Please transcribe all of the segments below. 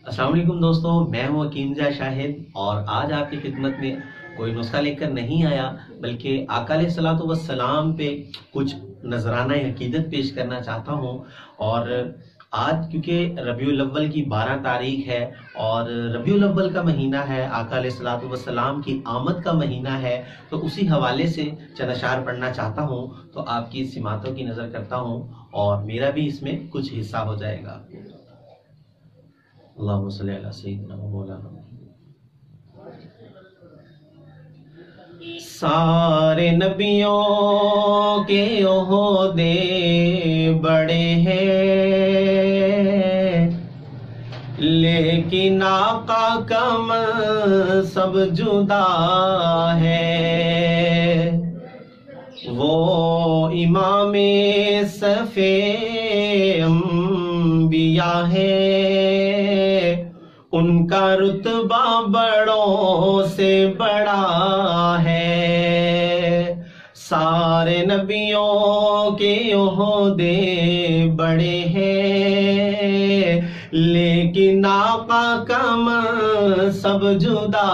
अस्सलाम वालेकुम दोस्तों, मैं हूं हकीम जा शाहिद और आज आपकी खिदमत में कोई नुस्खा लेकर नहीं आया बल्कि आका अलैहिस्सलातु वस्सलाम पे कुछ नजराना अकीदत पेश करना चाहता हूं। और आज क्योंकि रबीउल अव्वल की 12 तारीख है और रबीउल अव्वल का महीना है, आका अलैहिस्सलातु वस्सलाम की आमद का महीना है, तो उसी हवाले से चंद अशार पढ़ना चाहता हूं। तो आपकी सिमातों की नज़र करता हूं और मेरा भी इसमें कुछ हिस्सा हो जाएगा। अल्लाहुम्मा सल्ली अला सय्यिदिना व मौलाना। सारे नबियों के ओहदे बड़े हैं, लेकिन आका कम सब जुदा है। वो इमामे सफ़े अंबिया है, उनका रुतबा बड़ों से बड़ा है। सारे नबियों के ओहदे बड़े हैं, लेकिन आका कम सब जुदा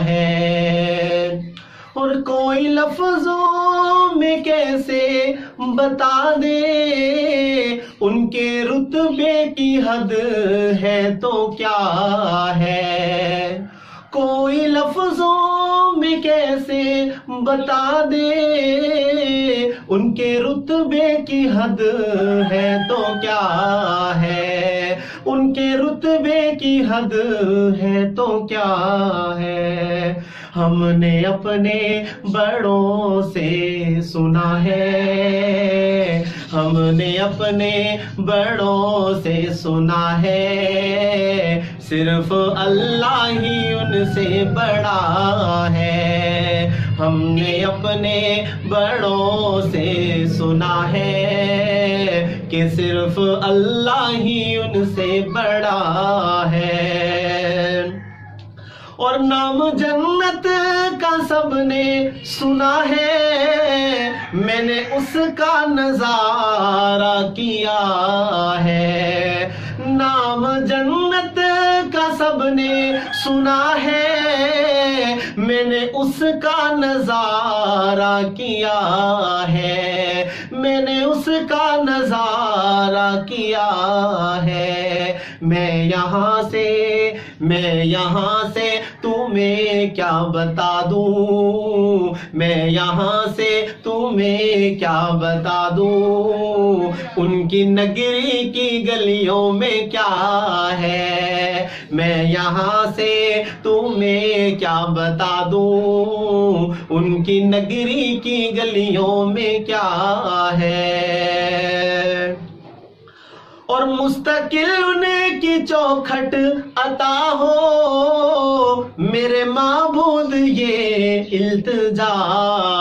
है। और कोई लफ्जों में कैसे बता दे, उनके रुतबे की हद है तो क्या है। कोई लफ्जों में कैसे बता दे, उनके रुतबे की हद है तो क्या है। उनके रुतबे की हद है तो क्या है। हमने अपने बड़ों से सुना है, हमने अपने बड़ों से सुना है, सिर्फ अल्लाह ही उनसे बड़ा है। हमने अपने बड़ों से सुना है कि सिर्फ अल्लाह ही उनसे बड़ा है। और नाम जन्नत का सबने सुना है, मैंने उसका नजारा किया है। नाम जन्नत का सबने सुना है, मैंने उसका नजारा किया है। मैंने उसका नजारा किया है। मैं यहाँ से तुम्हें क्या बता दूं, मैं यहाँ से तुम्हें क्या बता दूं। उनकी नगरी की गलियों में क्या है, मैं यहाँ से तुम्हें क्या बता दूं। उनकी नगरी की गलियों में क्या है। और मुस्तकिल उनकी चौखट अता हो, मेरे माबूद ये इल्तिजा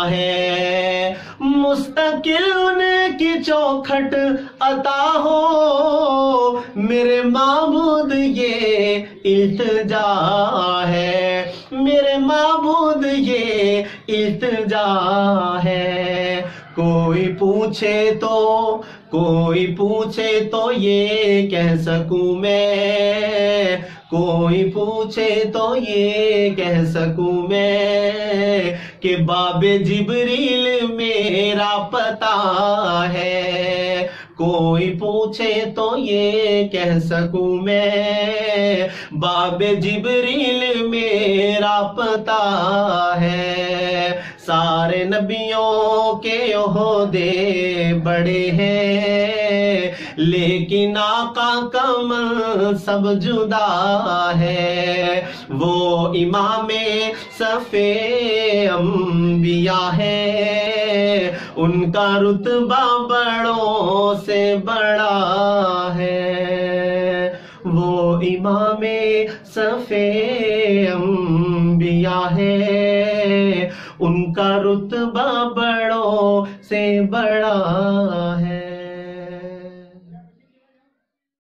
है। मुस्तकिल उनकी चौखट अता हो, मेरे माबूद ये इल्तिजा है। मेरे माबूद ये इल्तिजा है। कोई पूछे तो ये कह सकूं मैं, कोई पूछे तो ये कह सकूं मैं कि बाबे जिब्रील मेरा पता है। कोई पूछे तो ये कह सकूं मैं, बाबे जिब्रील मेरा पता है। सारे नबियों के ओहदे बड़े हैं, लेकिन आका कम सब जुदा है। वो इमामे सफ़े अंबिया है, उनका रुतबा बड़ों से बड़ा है। वो इमामे सफ़े अंबिया है, उनका रुतबा बड़ों से बड़ा